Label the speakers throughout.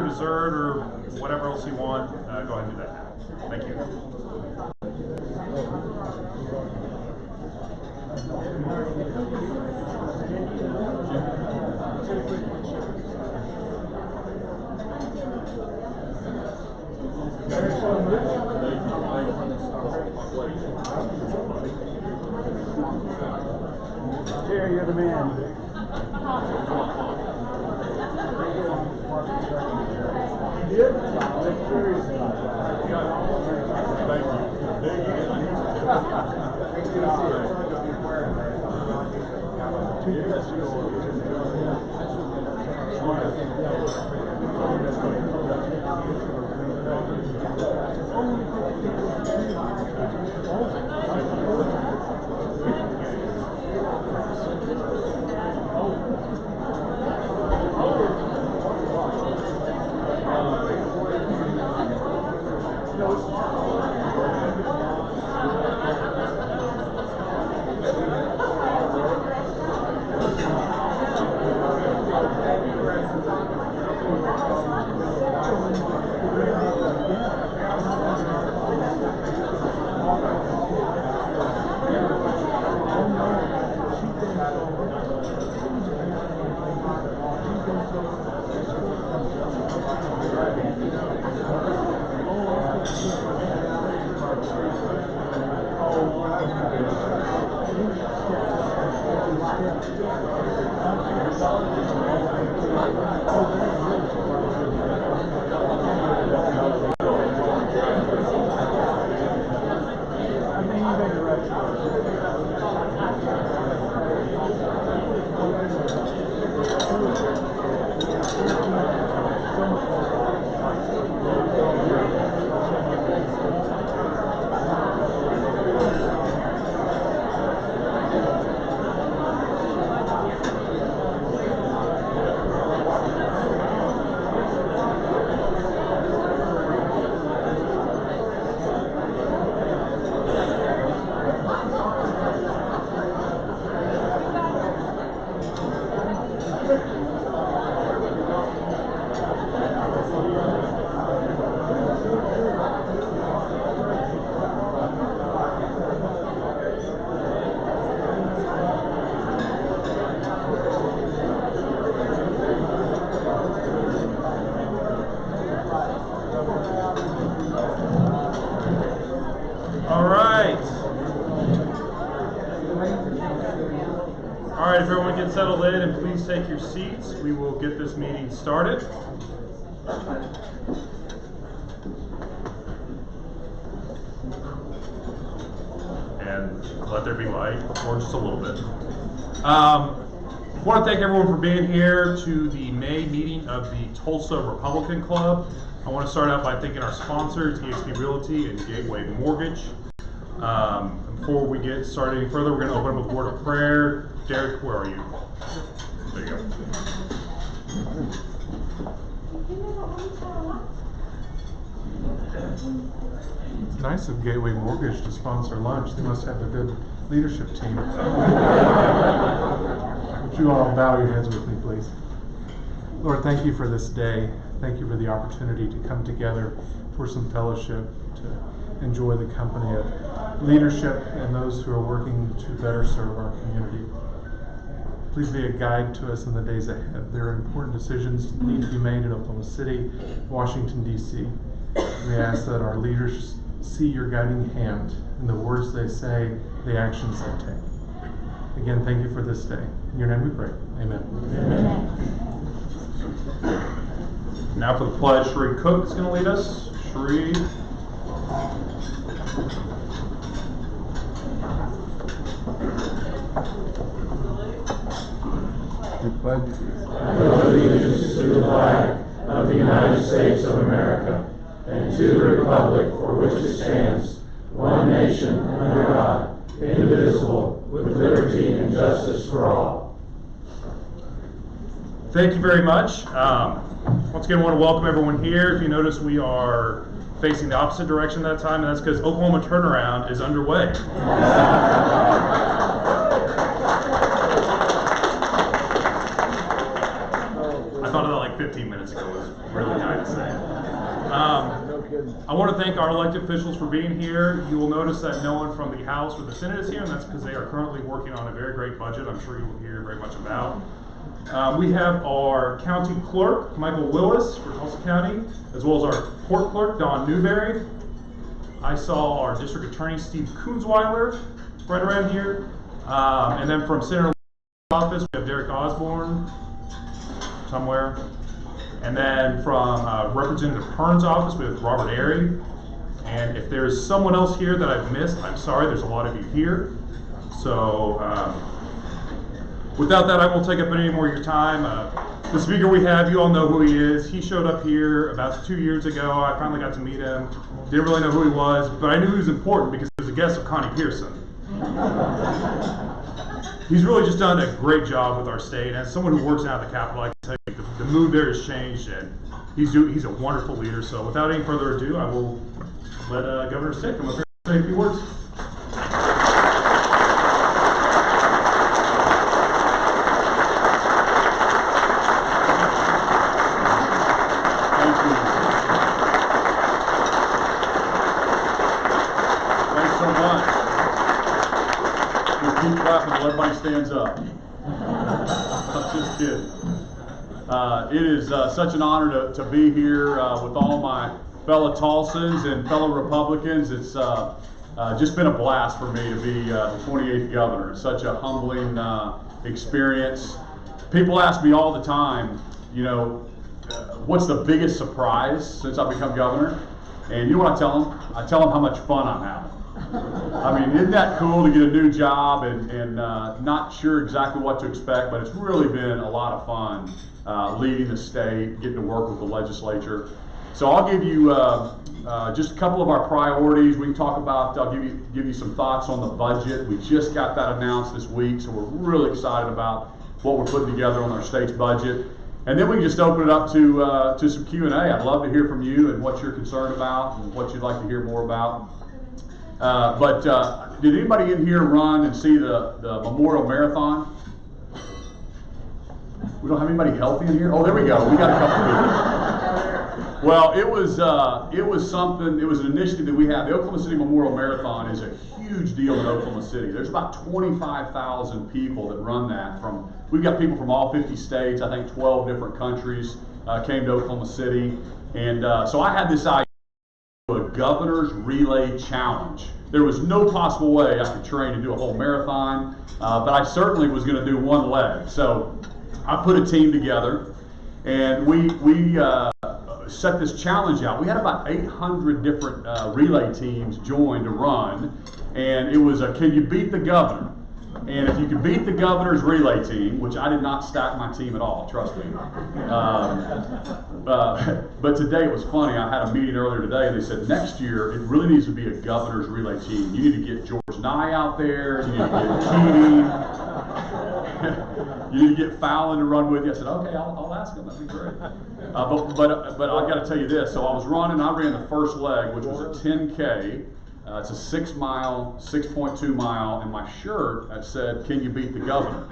Speaker 1: or dessert or whatever else you want, go ahead and do that now. Thank you.
Speaker 2: Jerry, you're the man. All right, if everyone gets settled in and please take your seats, we will get this meeting started. And let there be light, or just a little bit. I want to thank everyone for being here to the May meeting of the Tulsa Republican Club. I want to start out by thanking our sponsors, eXp Realty and Gateway Mortgage. Before we get started any further, we're going to open up with a word of prayer. Derek, where are you? There you go.
Speaker 3: It's nice of Gateway Mortgage to sponsor lunch. They must have a good leadership team. Would you all bow your heads with me, please? Lord, thank you for this day. Thank you for the opportunity to come together for some fellowship, to enjoy the company of leadership and those who are working to better serve our community. Please be a guide to us in the days ahead. There are important decisions that need to be made in Oklahoma City, Washington, D.C. We ask that our leaders see your guiding hand in the words they say, the actions they take. Again, thank you for this day. In your name we pray. Amen.
Speaker 1: Amen. Now for the pledge, Sheree Cook is going to lead us. Sheree.
Speaker 4: We pledge allegiance to the flag of the United States of America and to the republic for which it stands, one nation under God, indivisible, with liberty and justice for all.
Speaker 1: Thank you very much. Once again, I want to welcome everyone here. If you notice, we are facing the opposite direction that time, and that's because Oklahoma Turnaround is underway. I thought of that like 15 minutes ago. really kind to say. I want to thank our elected officials for being here. You will notice that no one from the House or the Senate is here, and that's because they are currently working on a very great budget I'm sure you will hear very much about. We have our county clerk, Michael Willis for Tulsa County, as well as our court clerk, Don Newberry. I saw our district attorney, Steve Kunzweiler, right around here. And then from Senator office, we have Derek Osborne somewhere. And then from Representative Hearn's office, we have Robert Airy. And if there's someone else here that I've missed, I'm sorry, there's a lot of you here. So without that, I won't take up any more of your time. The speaker we have, you all know who he is. He showed up here about 2 years ago. I finally got to meet him. Didn't really know who he was, but I knew he was important because he was a guest of Connie Pearson. He's really just done a great job with our state. As someone who works out at the Capitol, I can tell you the mood there has changed, and he's a wonderful leader. So without any further ado, I will let Governor Stitt come up here and say a few words.
Speaker 5: Thank you. Thanks so much. Keep clapping until everybody stands up. I'm just kidding. It is such an honor to be here with all my fellow Tulsans and fellow Republicans. It's just been a blast for me to be the 28th governor. It's such a humbling experience. People ask me all the time, you know, what's the biggest surprise since I've become governor? And you know what I tell them? I tell them how much fun I'm having. I mean, isn't that cool to get a new job and not sure exactly what to expect, but it's really been a lot of fun leading the state, getting to work with the legislature. So I'll give you just a couple of our priorities. We can talk about, I'll give you some thoughts on the budget. We just got that announced this week, so we're really excited about what we're putting together on our state's budget. And then we can just open it up to some Q&A. I'd love to hear from you and what you're concerned about and what you'd like to hear more about. But did anybody in here run and see the Memorial Marathon? We don't have anybody healthy in here? Oh, there we go. We got a couple people. Well, it was something. It was an initiative that we had. The Oklahoma City Memorial Marathon is a huge deal in Oklahoma City. There's about 25,000 people that run that. We've got people from all 50 states. I think 12 different countries came to Oklahoma City, and so I had this idea. A governor's relay challenge. There was no possible way I could train to do a whole marathon, but I certainly was going to do one leg. So I put a team together, and we set this challenge out. We had about 800 different relay teams join to run, and it was a can you beat the governor? And if you could beat the governor's relay team, which I did not stack my team at all, trust me. But today it was funny. I had a meeting earlier today, and they said next year it really needs to be a governor's relay team. You need to get George Nye out there. You need to get Keating. You need to get Fallon to run with you. I said, okay, I'll ask him. That'd be great. But I got to tell you this. So I was running. I ran the first leg, which was a 10K. It's a 6 mile, 6.2 mile, and my shirt said, "Can you beat the governor?"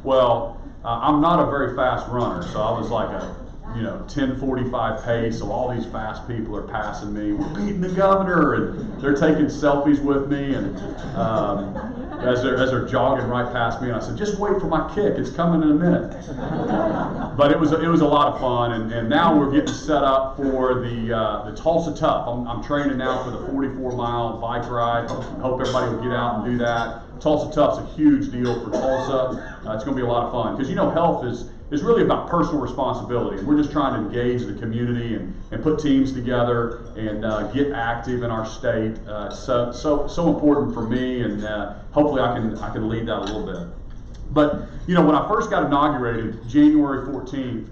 Speaker 5: Well, I'm not a very fast runner, so I was like a 10:45 pace. So all these fast people are passing me. We're beating the governor, and they're taking selfies with me, and as they're jogging right past me. And I said, "Just wait for my kick. It's coming in a minute." But it was a lot of fun, and now we're getting set up for the Tulsa Tough. I'm training now for the 44-mile bike ride. Hope everybody will get out and do that. Tulsa Tough's a huge deal for Tulsa. It's going to be a lot of fun because health is really about personal responsibility. And we're just trying to engage the community and put teams together and get active in our state. So important for me, and hopefully I can lead that a little bit. But when I first got inaugurated, January 14th,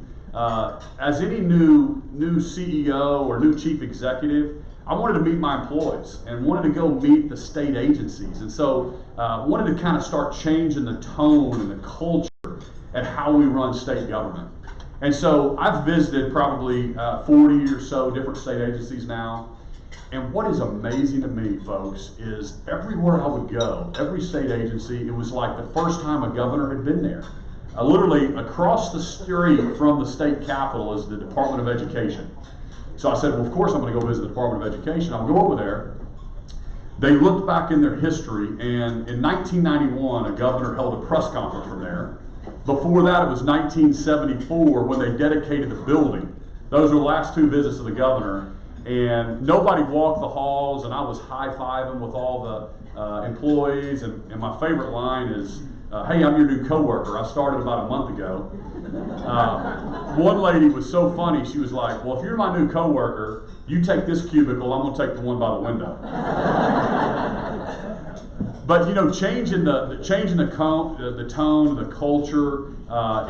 Speaker 5: as any new CEO or new chief executive, I wanted to meet my employees and wanted to go meet the state agencies, and so wanted to kind of start changing the tone and the culture at how we run state government. And so I've visited probably 40 or so different state agencies now. And what is amazing to me, folks, is everywhere I would go, every state agency, it was like the first time a governor had been there. Literally across the street from the state capitol is the Department of Education. So I said, well, of course I'm going to go visit the Department of Education. I'll go over there. They looked back in their history, and in 1991, a governor held a press conference from there. Before that, it was 1974 when they dedicated the building. Those were the last two visits of the governor, and nobody walked the halls, and I was high-fiving with all the employees, and my favorite line is, hey, I'm your new coworker. I started about a month ago. One lady was so funny, she was like, well, if you're my new coworker, you take this cubicle, I'm going to take the one by the window. But you know, changing the tone, the culture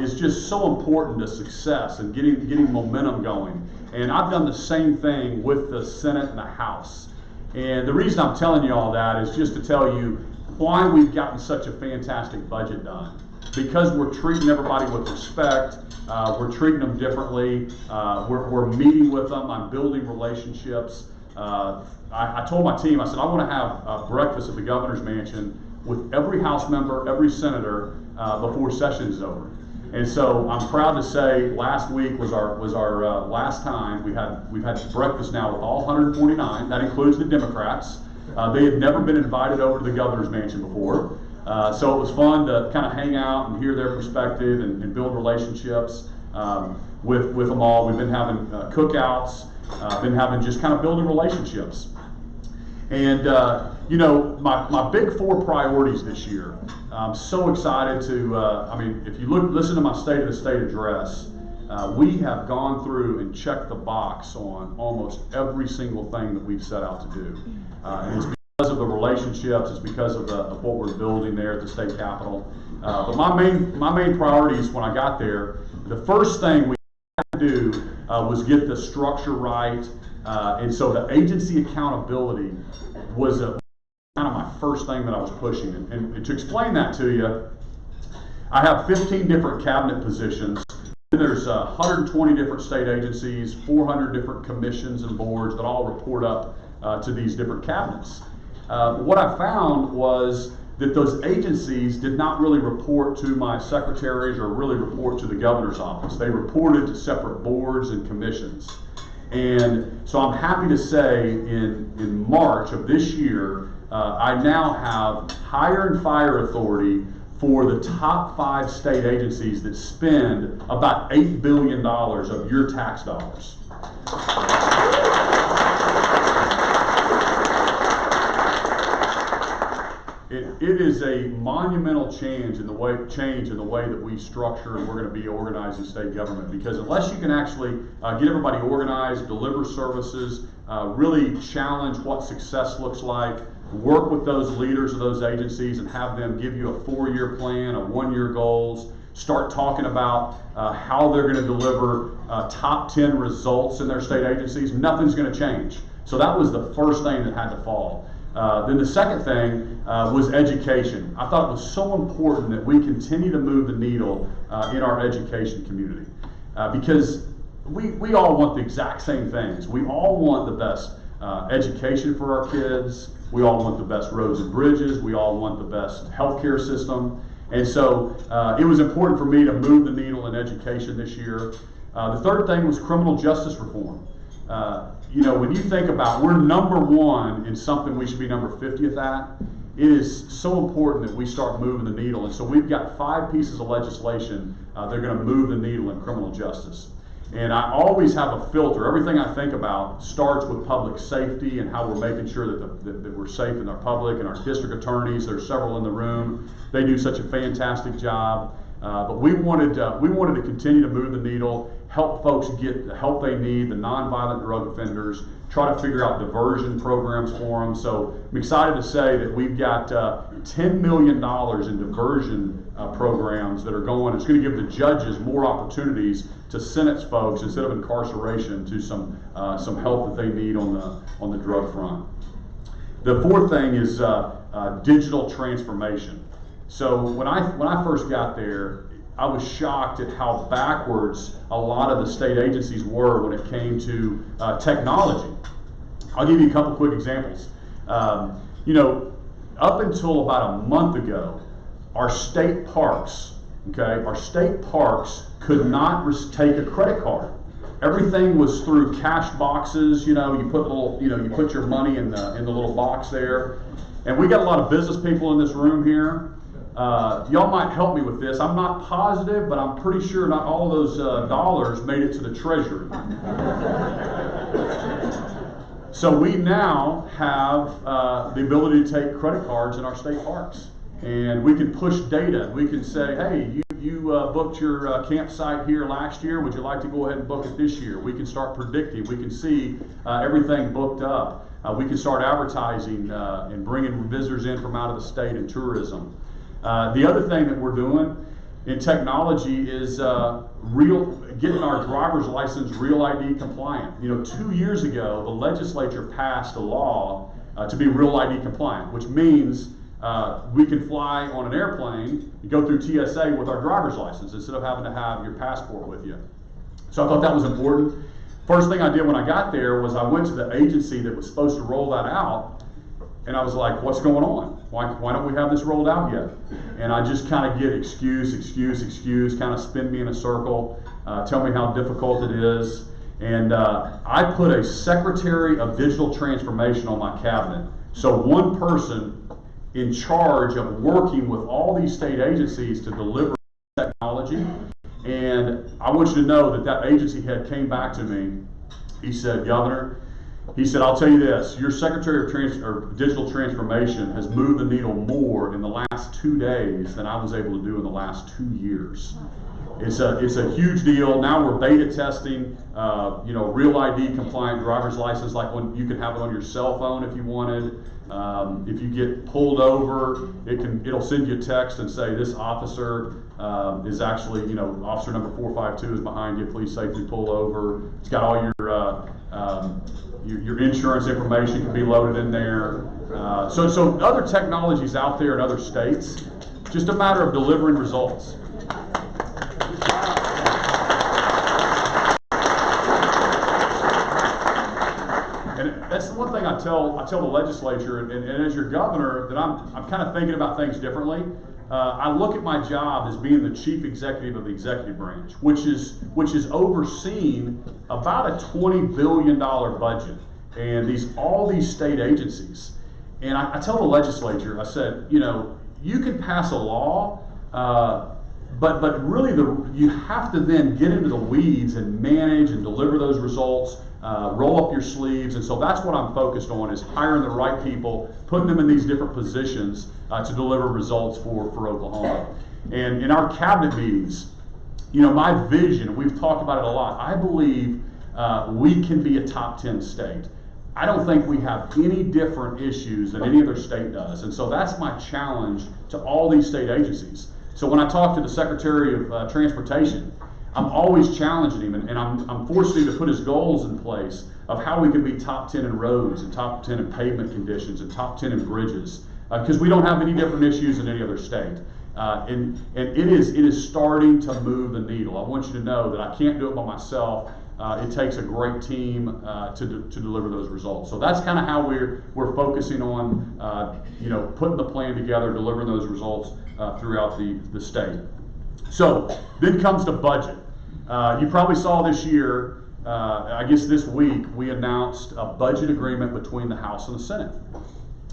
Speaker 5: is just so important to success and getting momentum going. And I've done the same thing with the Senate and the House. And the reason I'm telling you all that is just to tell you why we've gotten such a fantastic budget done. Because we're treating everybody with respect, we're treating them differently, we're meeting with them, I'm building relationships. I told my team, I said, I want to have breakfast at the governor's mansion with every House member, every senator before session is over. And so I'm proud to say last week was our last time. We've had breakfast now with all 149. That includes the Democrats. They had never been invited over to the governor's mansion before. So it was fun to kind of hang out and hear their perspective and build relationships with them all. We've been having cookouts, been having just kind of building relationships. And you know, my big 4 priorities this year, I'm so excited to, I mean, if you listen to my State of the State address, we have gone through and checked the box on almost every single thing that we've set out to do. And it's because of the relationships, it's because of what we're building there at the state capitol. But my main priorities when I got there, the first thing we had to do was get the structure right. And so the agency accountability was kind of my first thing that I was pushing. And to explain that to you, I have 15 different cabinet positions. There's 120 different state agencies, 400 different commissions and boards that all report up to these different cabinets. What I found was that those agencies did not really report to my secretaries or really report to the governor's office. They reported to separate boards and commissions. And so I'm happy to say in March of this year, I now have hire and fire authority for the top 5 state agencies that spend about $8 billion of your tax dollars. It is a monumental change in the way that we structure and we're going to be organizing state government, because unless you can actually get everybody organized, deliver services, really challenge what success looks like, work with those leaders of those agencies and have them give you a 4-year plan, a 1-year goals, start talking about how they're going to deliver top 10 results in their state agencies, nothing's going to change. So that was the first thing that had to fall. Then the second thing was education. I thought it was so important that we continue to move the needle in our education community, because we all want the exact same things. We all want the best education for our kids. We all want the best roads and bridges. We all want the best healthcare system. And so it was important for me to move the needle in education this year. The third thing was criminal justice reform. You know, when you think about, we're #1 in something we should be number 50th at, it is so important that we start moving the needle. And so we've got 5 pieces of legislation that are going to move the needle in criminal justice. And I always have a filter. Everything I think about starts with public safety and how we're making sure that we're safe in our public, and our district attorneys, there's several in the room. They do such a fantastic job. But we wanted to continue to move the needle, help folks get the help they need, the nonviolent drug offenders, try to figure out diversion programs for them. So I'm excited to say that we've got $10 million in diversion programs that are going. It's going to give the judges more opportunities to sentence folks instead of incarceration to some help that they need on the drug front. The fourth thing is digital transformation. So when I first got there, I was shocked at how backwards a lot of the state agencies were when it came to technology. I'll give you a couple quick examples. You know, up until about a month ago, our state parks Okay, our state parks could not take a credit card. Everything was through cash boxes. You know, you put your money in the little box there. And we got a lot of business people in this room here. Y'all might help me with this. I'm not positive, but I'm pretty sure not all of those dollars made it to the treasury. So we now have the ability to take credit cards in our state parks. And we can push data. We can say, hey, you booked your campsite here last year. Would you like to go ahead and book it this year? We can start predicting. We can see everything booked up. We can start advertising and bringing visitors in from out of the state and tourism. The other thing that we're doing in technology is getting our driver's license real ID compliant. You know, 2 years ago, the legislature passed a law to be real ID compliant, which means we can fly on an airplane, you go through TSA with our driver's license instead of having to have your passport with you. So I thought that was important. First thing I did when I got there was I went to the agency that was supposed to roll that out, and I was like, what's going on? Why don't we have this rolled out yet? And I just kind of get excuse, kind of spin me in a circle, tell me how difficult it is. And I put a Secretary of Digital Transformation on my cabinet. So one person in charge of working with all these state agencies to deliver technology. And I want you to know that that agency head came back to me. He said, Governor, he said, I'll tell you this, your Secretary of Digital Transformation has moved the needle more in the last 2 days than I was able to do in the last 2 years. It's a huge deal. Now we're beta testing, real ID compliant driver's license, like when you can have it on your cell phone if you wanted. If you get pulled over, it'll send you a text and say this officer is actually, officer number 452 is behind you. Please safely pull over. It's got all your insurance information can be loaded in there. So other technologies out there in other states, just a matter of delivering results. And that's the one thing I tell the legislature, and as your governor, that I'm kind of thinking about things differently. I look at my job as being the chief executive of the executive branch, which is overseeing about a $20 billion budget, and all these state agencies. And I tell the legislature, I said, you can pass a law, but really you have to then get into the weeds and manage and deliver those results. Roll up your sleeves, and so that's what I'm focused on, is hiring the right people, putting them in these different positions to deliver results for Oklahoma. And in our cabinet meetings, my vision, we've talked about it a lot, I believe we can be a top 10 state. I don't think we have any different issues than any other state does, and so that's my challenge to all these state agencies. So when I talk to the Secretary of Transportation, I'm always challenging him, and I'm forcing him to put his goals in place of how we can be top 10 in roads and top 10 in pavement conditions and top 10 in bridges, because we don't have any different issues in any other state. And it is starting to move the needle. I want you to know that I can't do it by myself. It takes a great team to deliver those results. So that's kind of how we're focusing on putting the plan together, delivering those results throughout the state. So then comes the budget. You probably saw this year, I guess this week, we announced a budget agreement between the House and the Senate.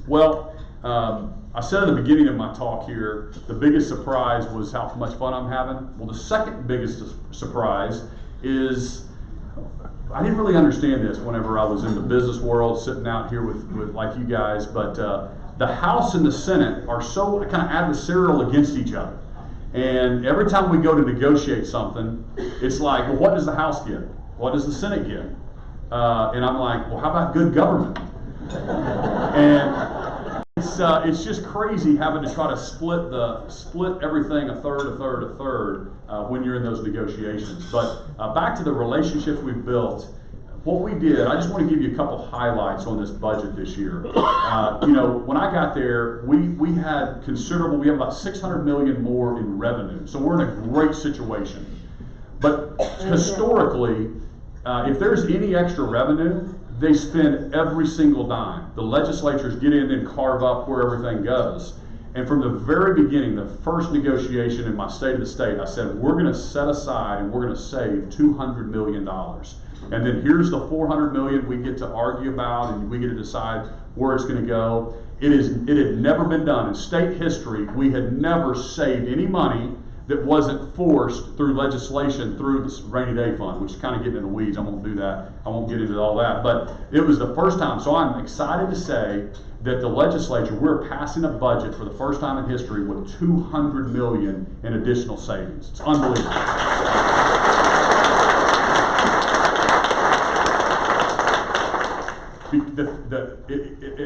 Speaker 5: Well, I said at the beginning of my talk here, the biggest surprise was how much fun I'm having. Well, the second biggest surprise is I didn't really understand this whenever I was in the business world, sitting out here with like you guys, but the House and the Senate are so kind of adversarial against each other. And every time we go to negotiate something, it's like, well, what does the House get? What does the Senate get? And I'm like, well, how about good government? And it's just crazy having to try to split everything a third when you're in those negotiations. But back to the relationships we've built. What we did, I just want to give you a couple highlights on this budget this year. When I got there, we had considerable, we have about $600 million more in revenue. So we're in a great situation. But historically, if there's any extra revenue, they spend every single dime. The legislatures get in and carve up where everything goes. And from the very beginning, the first negotiation in my State of the State, I said, we're going to set aside and we're going to save $200 million. And then here's the $400 million we get to argue about, and we get to decide where it's going to go. It had never been done. In state history, we had never saved any money that wasn't forced through legislation through this rainy day fund, which is kind of getting in the weeds. I won't do that. I won't get into all that. But it was the first time. So I'm excited to say that the legislature, we're passing a budget for the first time in history with $200 million in additional savings. It's unbelievable.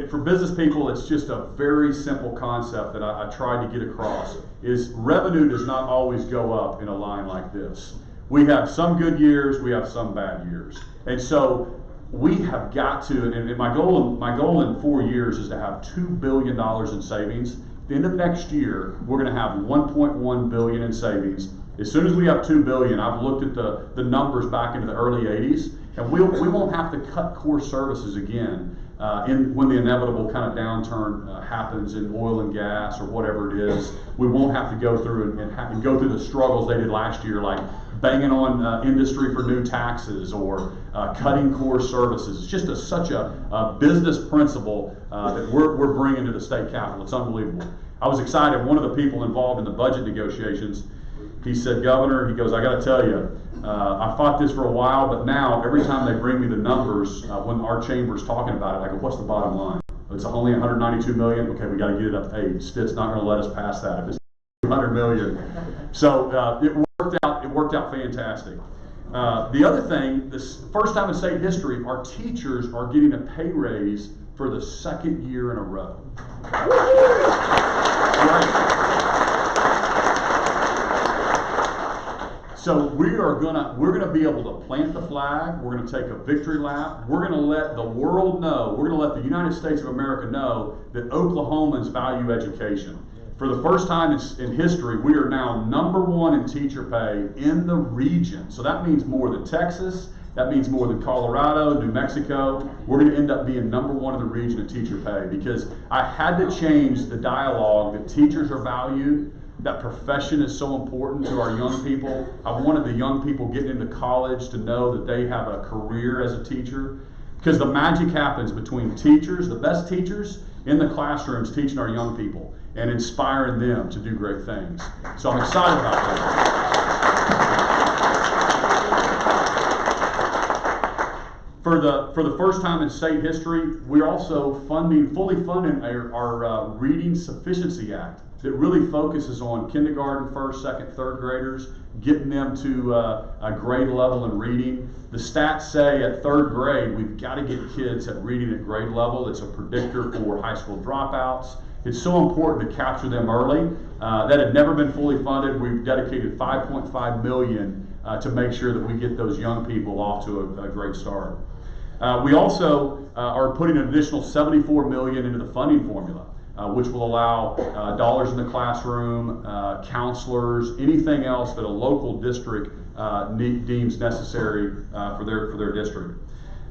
Speaker 5: For business people, it's just a very simple concept that I tried to get across, is revenue does not always go up in a line like this. We have some good years, we have some bad years. And so we have got to, and my goal in 4 years is to have $2 billion in savings. At the end of next year, we're going to have $1.1 billion in savings. As soon as we have $2 billion, I've looked at the numbers back into the early 80s, and we won't have to cut core services again when the inevitable kind of downturn happens in oil and gas or whatever it is. We won't have to go through and go through the struggles they did last year, like banging on industry for new taxes or cutting core services. It's just such a business principle that we're bringing to the state capitol. It's unbelievable. I was excited. One of the people involved in the budget negotiations, he said, Governor, he goes, I got to tell you, I fought this for a while, but now every time they bring me the numbers, when our chamber's talking about it, I go, what's the bottom line? It's only 192 million. Okay, we got to get it up to 8. Stitt's not going to let us pass that if it's 200 million. So it worked out fantastic. The other thing, this first time in state history, our teachers are getting a pay raise for the second year in a row. Right. So we're gonna be able to plant the flag. We're gonna take a victory lap. We're gonna let the world know. We're gonna let the United States of America know that Oklahomans value education. For the first time in history, we are now #1 in teacher pay in the region. So that means more than Texas. That means more than Colorado, New Mexico. We're going to end up being #1 in the region in teacher pay, because I had to change the dialogue that teachers are valued. That profession is so important to our young people. I wanted the young people getting into college to know that they have a career as a teacher, because the magic happens between teachers, the best teachers, in the classrooms teaching our young people and inspiring them to do great things. So I'm excited about that. For the first time in state history, we're also fully funding our Reading Sufficiency Act that really focuses on kindergarten, first, second, third graders, getting them to a grade level in reading. The stats say at third grade, we've got to get kids at reading at grade level. It's a predictor for high school dropouts. It's so important to capture them early. That had never been fully funded. We've dedicated $5.5 million to make sure that we get those young people off to a great start. We also are putting an additional $74 million into the funding formula, which will allow dollars in the classroom, counselors, anything else that a local district deems necessary for their district.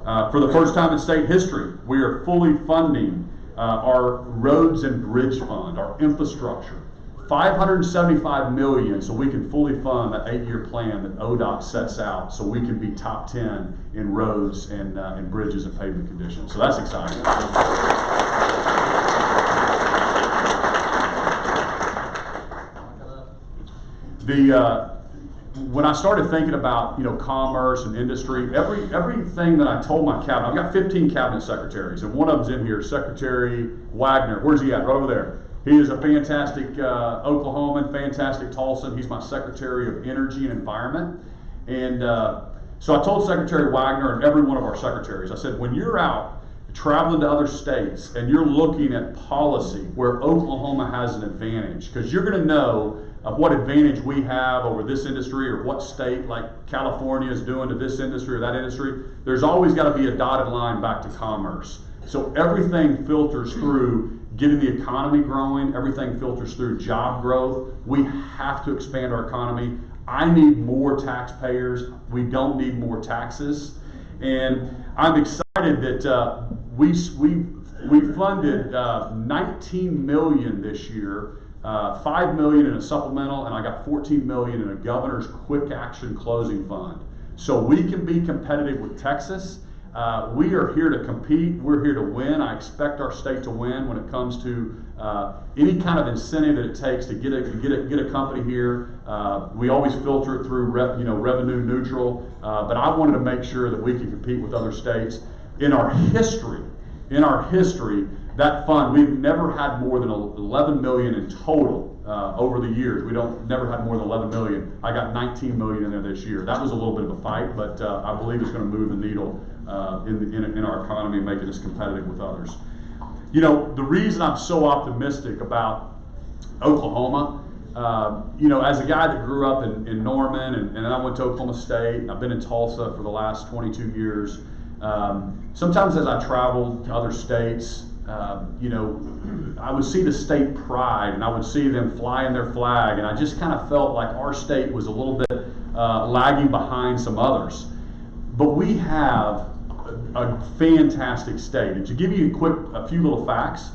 Speaker 5: For the first time in state history, we are fully funding our roads and bridge fund, our infrastructure. $575 million so we can fully fund that 8-year plan that ODOT sets out, so we can be top 10 in roads and bridges and pavement conditions. So that's exciting. When I started thinking about commerce and industry, everything that I told my cabinet, I've got 15 cabinet secretaries, and one of them's in here, Secretary Wagner. Where's he at? Right over there. He is a fantastic Oklahoman, fantastic Tulsan. He's my Secretary of Energy and Environment. And so I told Secretary Wagner and every one of our secretaries, I said, when you're out traveling to other states and you're looking at policy where Oklahoma has an advantage, because you're going to know what advantage we have over this industry, or what state like California is doing to this industry or that industry, there's always got to be a dotted line back to commerce. So everything filters through getting the economy growing, everything filters through job growth. We have to expand our economy. I need more taxpayers. We don't need more taxes. And I'm excited that we We funded 19 million this year, 5 million in a supplemental, and I got 14 million in a governor's quick action closing fund. So we can be competitive with Texas. We are here to compete. We're here to win. I expect our state to win when it comes to any kind of incentive that it takes to get a company here. We always filter it through revenue neutral, but I wanted to make sure that we can compete with other states. In our history, that fund, we've never had more than 11 million in total over the years. We never had more than 11 million. I got 19 million in there this year. That was a little bit of a fight, but I believe it's going to move the needle in our economy and making us competitive with others. You know, the reason I'm so optimistic about Oklahoma, as a guy that grew up in Norman and then I went to Oklahoma State, and I've been in Tulsa for the last 22 years. Sometimes as I traveled to other states, I would see the state pride and I would see them flying their flag, and I just kind of felt like our state was a little bit lagging behind some others. But we have a fantastic state. And to give you a few little facts,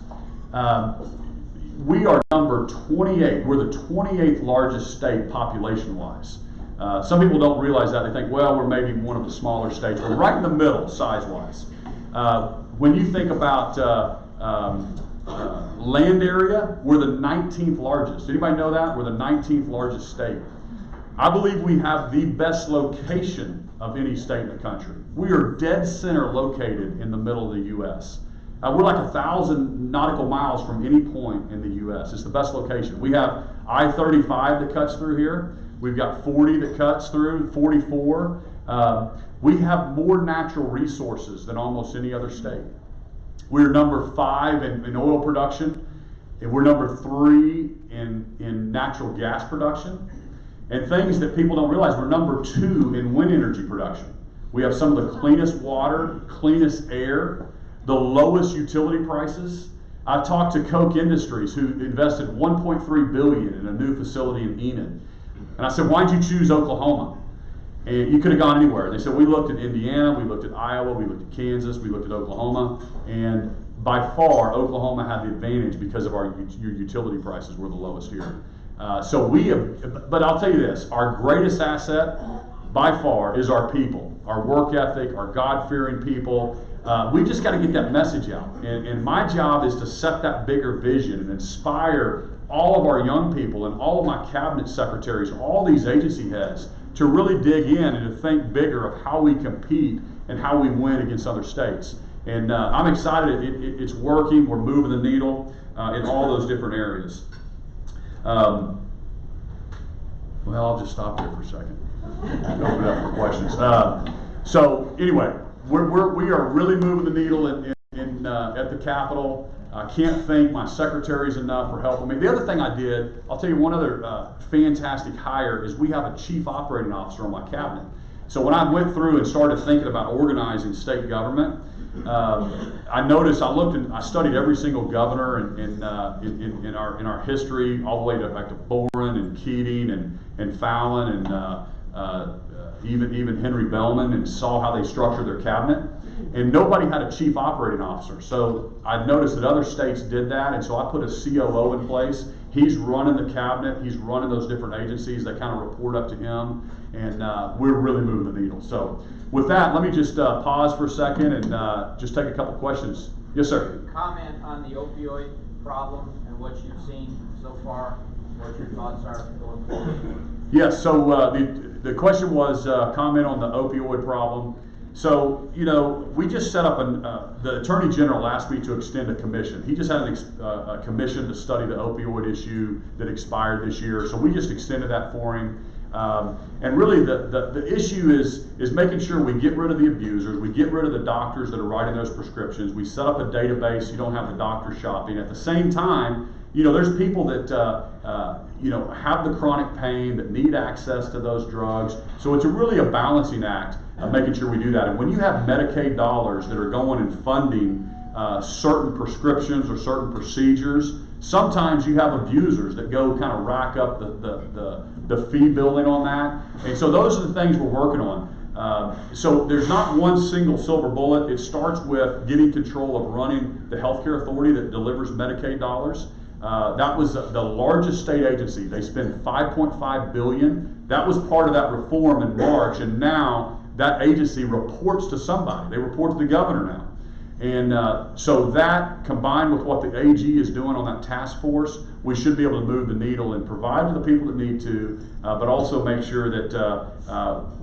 Speaker 5: we are number 28. We're the 28th largest state population-wise. Some people don't realize that. They think, well, we're maybe one of the smaller states. We're right in the middle size-wise. When you think about land area, we're the 19th largest. Anybody know that? We're the 19th largest state. I believe we have the best location of any state in the country. We are dead center located in the middle of the U.S. We're like 1,000 nautical miles from any point in the U.S. It's the best location. We have I-35 that cuts through here. We've got 40 that cuts through, 44. We have more natural resources than almost any other state. We're number 5 in oil production, and we're number 3 in natural gas production. And things that people don't realize, we're number 2 in wind energy production. We have some of the cleanest water, cleanest air, the lowest utility prices. I've talked to Koch Industries, who invested $1.3 billion in a new facility in Enid. And I said, why'd you choose Oklahoma? And you could have gone anywhere. They said, we looked at Indiana, we looked at Iowa, we looked at Kansas, we looked at Oklahoma, and by far, Oklahoma had the advantage because of your utility prices were the lowest here. But I'll tell you this, our greatest asset by far is our people, our work ethic, our God-fearing people. We just got to get that message out. And my job is to set that bigger vision and inspire all of our young people and all of my cabinet secretaries, all these agency heads, to really dig in and to think bigger of how we compete and how we win against other states. And I'm excited. It's working. We're moving the needle in all those different areas. Well, I'll just stop there for a second. Open it up for questions. So anyway, we are really moving the needle at the Capitol. I can't thank my secretaries enough for helping me. The other thing I did, I'll tell you one other fantastic hire, is we have a chief operating officer on my cabinet. So when I went through and started thinking about organizing state government, I noticed, I studied every single governor in our history, all the way back to Boren and Keating and Fallon and even Henry Bellman, and saw how they structured their cabinet. And nobody had a chief operating officer. So I noticed that other states did that, and so I put a COO in place. He's running the cabinet, he's running those different agencies that kind of report up to him, and we're really moving the needle. So with that, let me just pause for a second and just take a couple questions. Yes, sir.
Speaker 6: Comment on the opioid problem and what you've seen so far, what your thoughts are going forward.
Speaker 5: Yes, so the question was comment on the opioid problem. So, we just set up the Attorney General asked me to extend a commission. He just had a commission to study the opioid issue that expired this year. So we just extended that for him. And really the issue is making sure we get rid of the abusers, we get rid of the doctors that are writing those prescriptions, we set up a database so you don't have the doctor shopping. At the same time, there's people that have the chronic pain, that need access to those drugs. So it's really a balancing act of making sure we do that. And when you have Medicaid dollars that are going and funding certain prescriptions or certain procedures, sometimes you have abusers that go kind of rack up the fee building on that. And so those are the things we're working on. So there's not one single silver bullet. It starts with getting control of running the healthcare authority that delivers Medicaid dollars. That was the largest state agency. They spend $5.5 billion. That was part of that reform in March, and now that agency reports to somebody. They report to the governor now. And so that, combined with what the AG is doing on that task force, we should be able to move the needle and provide to the people that need to, but also make sure that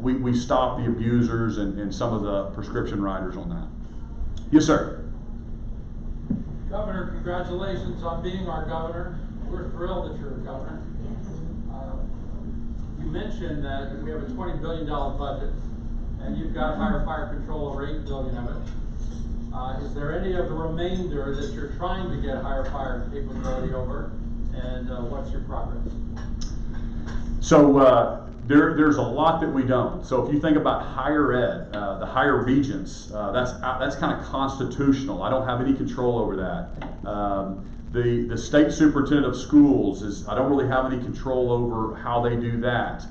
Speaker 5: we stop the abusers and some of the prescription writers on that. Yes, sir.
Speaker 7: Governor, congratulations on being our governor. We're thrilled that you're a governor. You mentioned that we have a $20 billion budget, and you've got higher fire control over $8 billion of it. Is there any of the remainder that you're trying to get higher fire capability over, and what's your progress?
Speaker 5: So there's a lot that we don't. So if you think about higher ed, the higher regents, that's kind of constitutional. I don't have any control over that. The state superintendent of schools I don't really have any control over how they do that.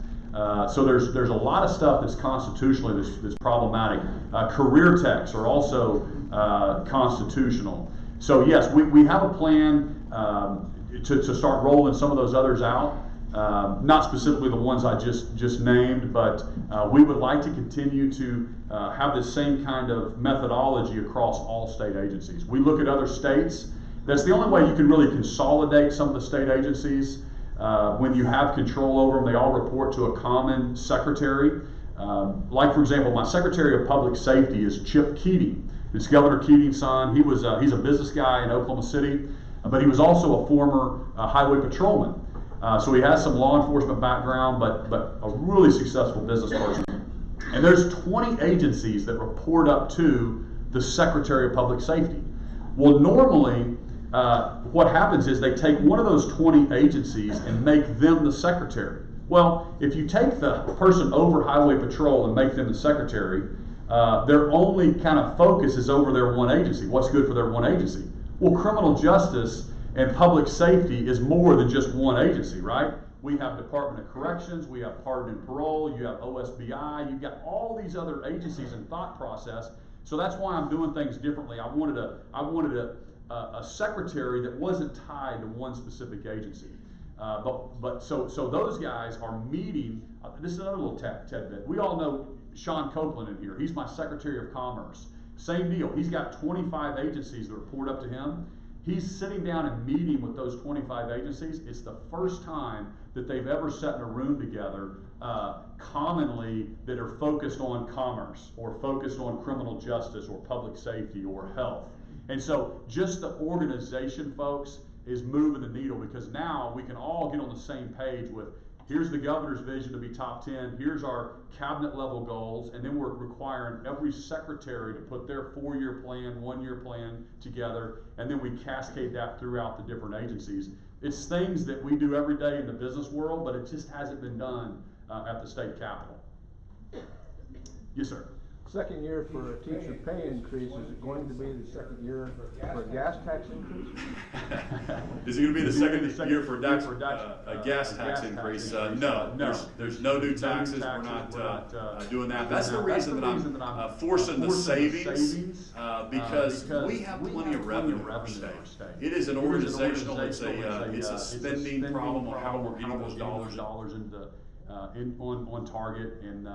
Speaker 5: So there's a lot of stuff that's constitutionally that's problematic. Career techs are also constitutional. So yes, we have a plan to start rolling some of those others out. Not specifically the ones I just named, but we would like to continue to have the same kind of methodology across all state agencies. We look at other states. That's the only way you can really consolidate some of the state agencies. When you have control over them, they all report to a common secretary. Like, for example, my Secretary of Public Safety is Chip Keating. It's Governor Keating's son. He's a business guy in Oklahoma City, but he was also a former highway patrolman. So he has some law enforcement background, but a really successful business person. And there's 20 agencies that report up to the Secretary of Public Safety. Well, normally, what happens is they take one of those 20 agencies and make them the secretary. Well, if you take the person over highway patrol and make them the secretary, their only kind of focus is over their one agency. What's good for their one agency? Well, criminal justice and public safety is more than just one agency, right? We have Department of Corrections, we have Pardon and Parole, you have OSBI, you've got all these other agencies and thought process. So that's why I'm doing things differently. I wanted a secretary that wasn't tied to one specific agency. So those guys are meeting. This is another little tidbit. We all know Sean Copeland in here. He's my Secretary of Commerce. Same deal. He's got 25 agencies that report up to him. He's sitting down and meeting with those 25 agencies. It's the first time that they've ever sat in a room together commonly that are focused on commerce or focused on criminal justice or public safety or health. And so just the organization, folks, is moving the needle, because now we can all get on the same page with, here's the governor's vision to be top 10, here's our cabinet level goals, and then we're requiring every secretary to put their 4-year plan, 1-year plan together, and then we cascade that throughout the different agencies. It's things that we do every day in the business world, but it just hasn't been done at the state capitol. Yes, sir.
Speaker 8: Second year for a teacher pay increase, is it going to be the second year for a gas tax increase?
Speaker 9: Is it going to be the second year for a gas tax increase? No, there's no new taxes. We're not doing that. That's the reason that I'm forcing the savings, because we have plenty of revenue in our state. It is an organizational, it's a spending problem on how we're getting those dollars
Speaker 5: on target, and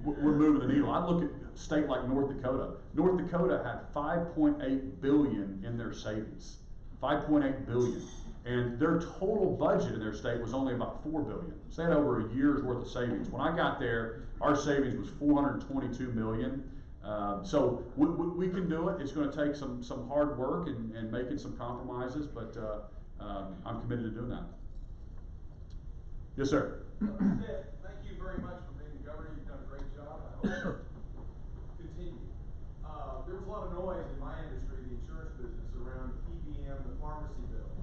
Speaker 5: we're moving the needle. I look at a state like North Dakota. North Dakota had $5.8 billion in their savings. $5.8 billion. And their total budget in their state was only about $4 billion. So they had over a year's worth of savings. When I got there, our savings was $422 million. So we can do it. It's going to take some hard work and making some compromises, but I'm committed to doing that. Yes, sir.
Speaker 10: Thank you very much for being the governor. You've done a great job. I hope you continue. There was a lot of noise in my industry, the insurance business, around PBM, the pharmacy bill.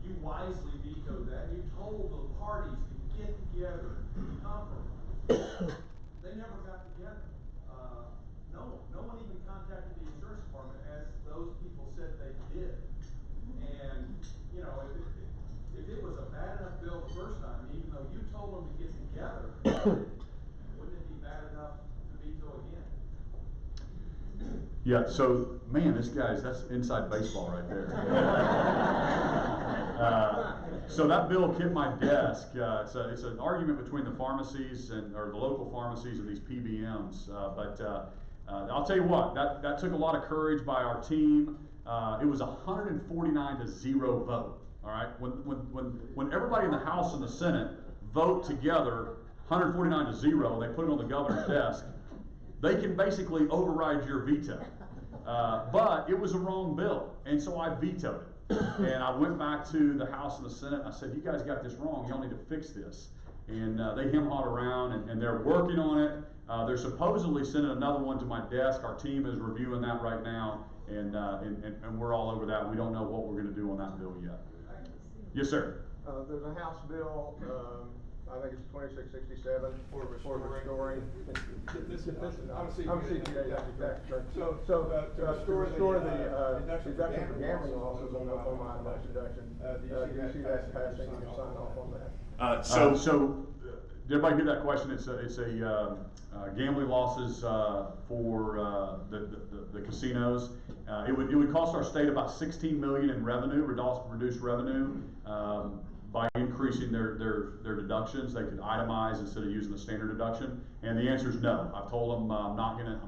Speaker 10: You wisely vetoed that. You told the parties to get together and compromise. They never got together. No one even contacted the insurance department, as those people said they did. And you know, if it was a bad enough bill the first time, even though you told them to get together, wouldn't it be
Speaker 5: Yeah, so, man, that's inside baseball right there. So that bill hit my desk. It's an argument between the pharmacies or the local pharmacies and these PBMs. But I'll tell you what, that took a lot of courage by our team. It was 149-0 vote. All right, when everybody in the House and the Senate vote together, 149-0, they put it on the governor's desk. They can basically override your veto. But it was a wrong bill, and so I vetoed it. And I went back to the House and the Senate, and I said, you guys got this wrong, y'all need to fix this. And they hem-hawed around, and they're working on it. They're supposedly sending another one to my desk. Our team is reviewing that right now, and we're all over that. We don't know what we're going to do on that bill yet. Yes, sir.
Speaker 8: There's a House bill, I think it's 2667 for restoring. I'm CPA, that's exactly. So to restore the deduction for gambling losses on my deduction. Do you see that passing? You can sign off on that.
Speaker 5: So did everybody hear that question? It's a gambling losses for the casinos. It would cost our state about $16 million in revenue, reduced revenue. By increasing their deductions, they could itemize instead of using the standard deduction. And the answer is no. I've told them I'm not gonna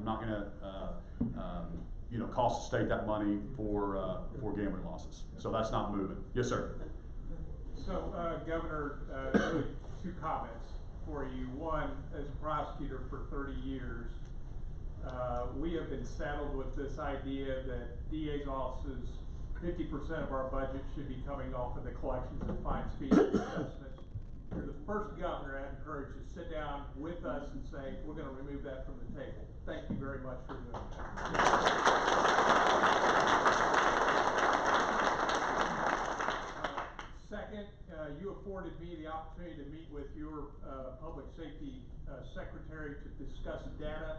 Speaker 5: cost the state that money for gambling losses. So that's not moving. Yes, sir.
Speaker 11: So, Governor, really two comments for you. One, as a prosecutor for 30 years, we have been saddled with this idea that DA's offices, 50% of our budget should be coming off of the collections and fines, fees, and assessments. You're the first governor I encourage to sit down with us and say, we're going to remove that from the table. Thank you very much for doing that. Second, you afforded me the opportunity to meet with your public safety secretary to discuss data.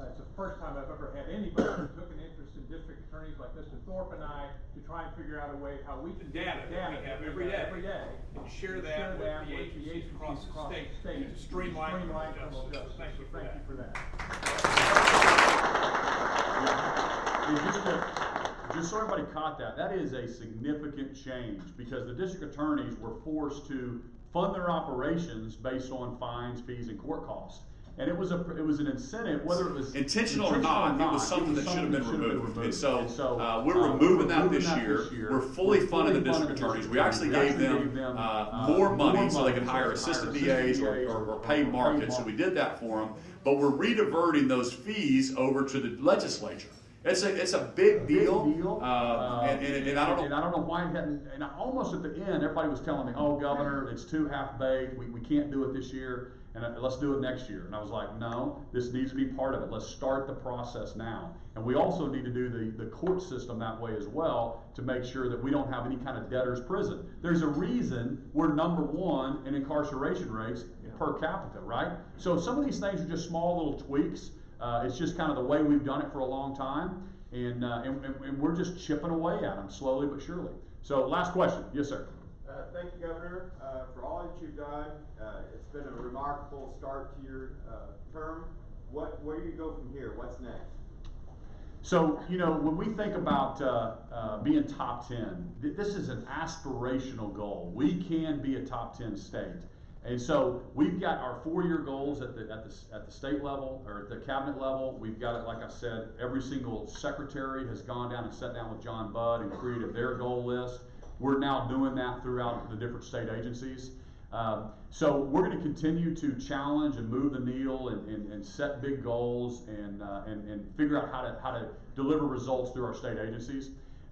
Speaker 11: It's the first time I've ever had anybody who took an interest in district attorneys like Mr. Thorpe and I to try and figure out a way how we can
Speaker 10: data that we have every day and share that with the agencies across the state to streamline criminal justice. Thank you for that.
Speaker 5: Just so everybody caught that is a significant change because the district attorneys were forced to fund their operations based on fines, fees, and court costs. And it was an incentive, whether it was
Speaker 9: intentional or not, it was something that should have been removed. And so we're removing that this year. We're fully funding the district attorneys. We actually gave them more money so they could hire assistant DAs or pay markets. So we did that for them. But we're rediverting those fees over to the legislature. It's a big deal, and I don't know
Speaker 5: why it hadn't. And almost at the end, everybody was telling me, "Oh, Governor, it's too half-baked. We can't do it this year, and let's do it next year." And I was like, "No, this needs to be part of it. Let's start the process now." And we also need to do the court system that way as well to make sure that we don't have any kind of debtor's prison. There's a reason we're #1 in incarceration rates per capita, right? So some of these things are just small little tweaks. It's just kind of the way we've done it for a long time, and we're just chipping away at them slowly but surely. So last question. Yes, sir.
Speaker 12: Thank you, Governor, for all that you've done. It's been a remarkable start to your term. Where do you go from here? What's next?
Speaker 5: So, when we think about being top 10, this is an aspirational goal. We can be a top 10 state. And so we've got our 4-year goals at the state level or at the cabinet level. We've got it, like I said, every single secretary has gone down and sat down with John Budd and created their goal list. We're now doing that throughout the different state agencies. So we're going to continue to challenge and move the needle and set big goals and figure out how to deliver results through our state agencies.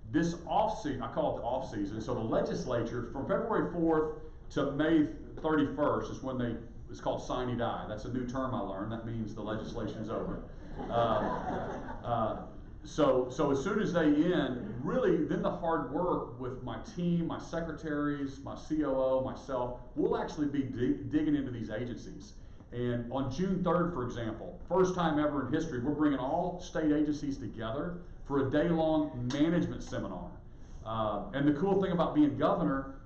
Speaker 5: This off-season, I call it the off-season, so the legislature from February 4th to May 31st is when it's called sine die. That's a new term I learned. That means the legislation's over. So as soon as they end, really, then the hard work with my team, my secretaries, my COO, myself, we'll actually be digging into these agencies. And on June 3rd, for example, first time ever in history, we're bringing all state agencies together for a day-long management seminar. And the cool thing about being governor,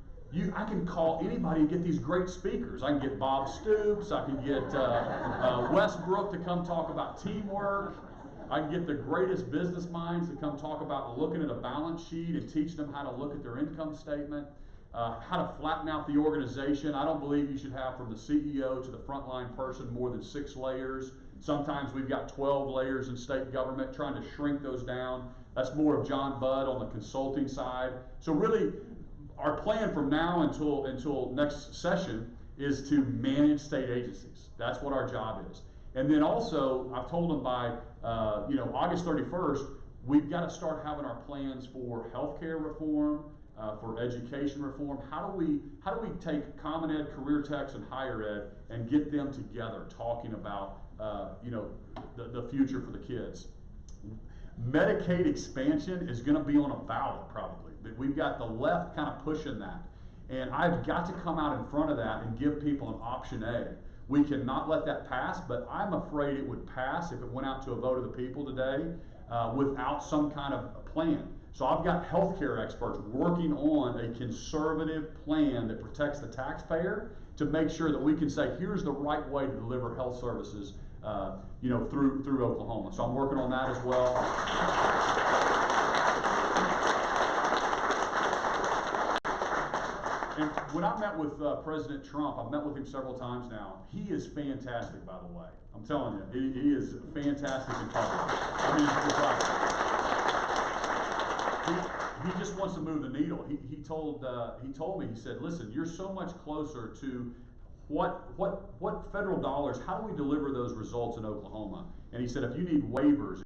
Speaker 5: I can call anybody and get these great speakers. I can get Bob Stoops. I can get Westbrook to come talk about teamwork. I can get the greatest business minds to come talk about looking at a balance sheet and teaching them how to look at their income statement, how to flatten out the organization. I don't believe you should have from the CEO to the frontline person more than 6 layers. Sometimes we've got 12 layers in state government, trying to shrink those down. That's more of John Budd on the consulting side. So really, our plan from now until next session is to manage state agencies. That's what our job is. And then also, I've told them by August 31st, we've got to start having our plans for healthcare reform, for education reform. How do we take Common Ed, career techs, and higher ed and get them together talking about the future for the kids? Medicaid expansion is going to be on a ballot probably. We've got the left kind of pushing that. And I've got to come out in front of that and give people an option A. We cannot let that pass, but I'm afraid it would pass if it went out to a vote of the people today without some kind of plan. So I've got healthcare experts working on a conservative plan that protects the taxpayer to make sure that we can say, here's the right way to deliver health services through Oklahoma. So I'm working on that as well. And when I met with President Trump, I've met with him several times now. He is fantastic, by the way. I'm telling you, he is fantastic in public. I mean, he just wants to move the needle. He told me, he said, listen, you're so much closer to what federal dollars, how do we deliver those results in Oklahoma? And he said, if you need waivers,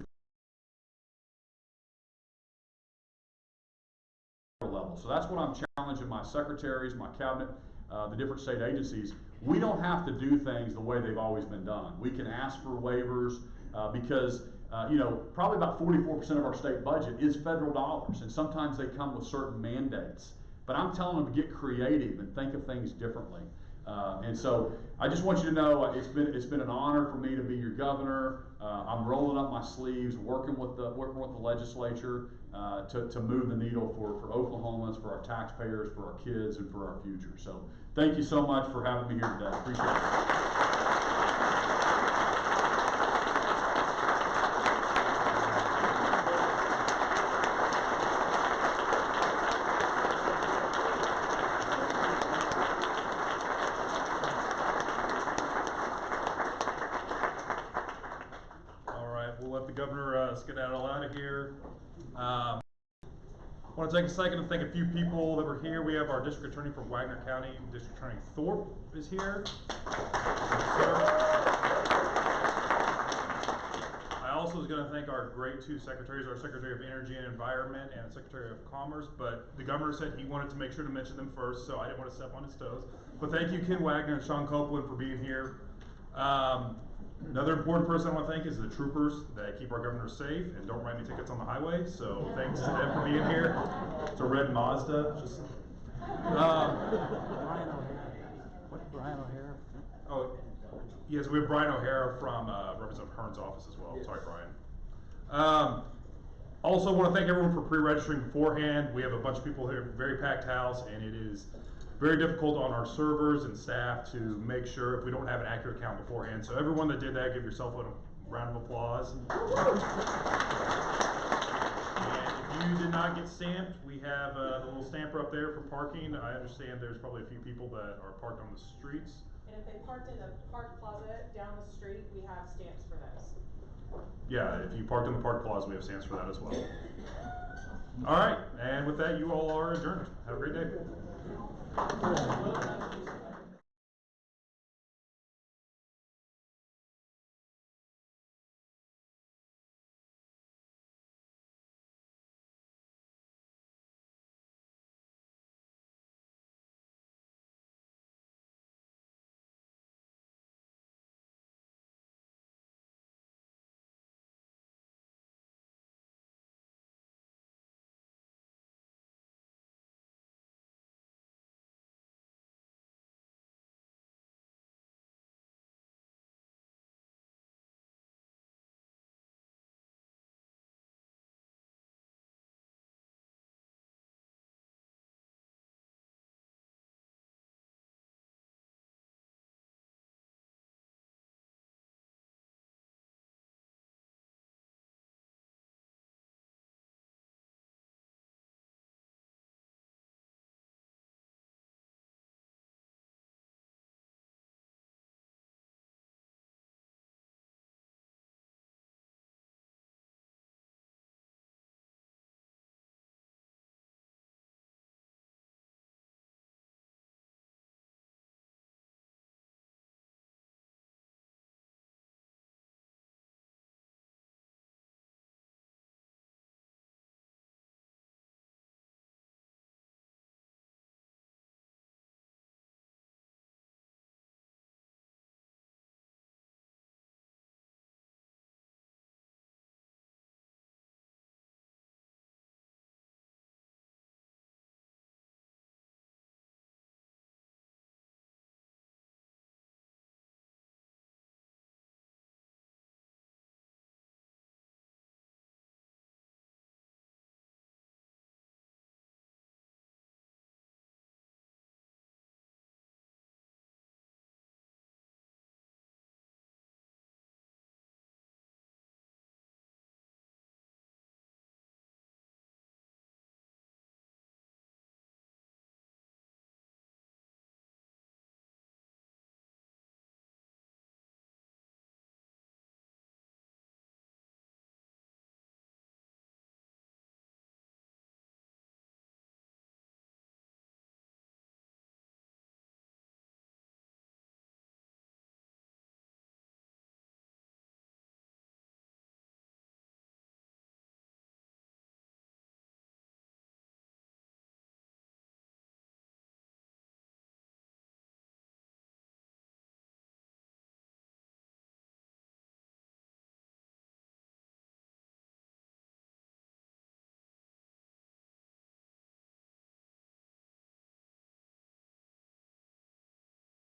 Speaker 5: level. So that's what I'm challenging my secretaries, my cabinet, the different state agencies. We don't have to do things the way they've always been done. We can ask for waivers because probably about 44% of our state budget is federal dollars, and sometimes they come with certain mandates. But I'm telling them to get creative and think of things differently. And so I just want you to know it's been an honor for me to be your governor. I'm rolling up my sleeves, working with the legislature to move the needle for Oklahomans, for our taxpayers, for our kids, and for our future. So thank you so much for having me here today. Appreciate it.
Speaker 1: Skedaddle out of here. I want to take a second to thank a few people that were here. We have our district attorney from Wagner County, District Attorney Thorpe is here. I also was going to thank our great 2 secretaries, our Secretary of Energy and Environment and Secretary of Commerce, but the governor said he wanted to make sure to mention them first, so I didn't want to step on his toes. But thank you, Ken Wagner and Sean Copeland, for being here. Another important person I want to thank is the troopers that keep our governor safe and don't write me tickets on the highway. So thanks to them for being here. It's a red Mazda. Just,
Speaker 3: Brian O'Hara.
Speaker 1: Oh, yes, we have Brian O'Hara from Representative Hearn's office as well. Yes. Sorry, Brian. Also want to thank everyone for pre-registering beforehand. We have a bunch of people here, very packed house, and it is very difficult on our servers and staff to make sure if we don't have an accurate count beforehand. So everyone that did that, give yourself a round of applause. And if you did not get stamped, we have a little stamper up there for parking. I understand there's probably a few people that are parked on the streets.
Speaker 13: And if they parked in the park plaza down the street, we have stamps for those.
Speaker 1: Yeah, if you parked in the park plaza, we have stamps for that as well. All right, and with that, you all are adjourned. Have a great day.